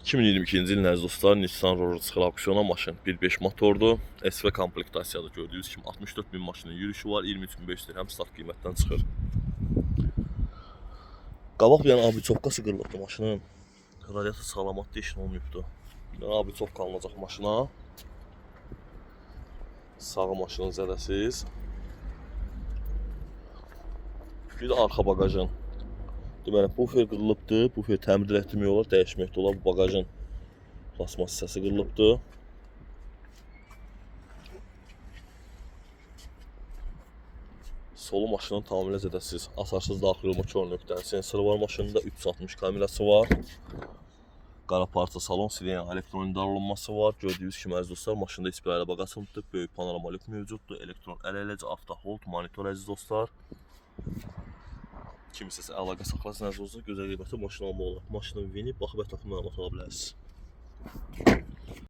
2022-ci ilin əziz dostlar, Nissan Rover çıxır auksyona maşın 1.5 motordur. SV komplektasiyadır gördüyünüz kimi 64 bin maşının yürüyüşü var, 23.500 dirhəm start qiymətdən çıxır. Qabaq bir dənə abicovkası qırılıbdı maşının. Radiator salamatlı işin olmayıbdı. Bir dənə abicovka alınacaq maşına. Sağı maşının zədəsiz. Bir də arxa bagajın. Deməli, bufer qırılıbdır. Bufer təmir etdirmək olar, dəyişmək də olar. Bu bagajın plasmas hissəsi qırılıbdır. Solu maşının tamamilə zədəsiz. Asarsız daxil olma kör nöqtənin sensoru var maşında. 360 kamerası var. Qara parça salon, siren elektron idarəolunması var. Gördüyünüz kimi əziz dostlar, maşında heç bir ailə baqa açılmışdır. Böyük panoramalik mövcuddur. Elektron əl eləci, avtohold, monitor əziz dostlar. Kimsəsə əlaqə saxlasın əziz dostlar, gözəl qiyməti maşın almaq olar. Maşının vini baxıb ətraflı məlumat ala bilərsiniz.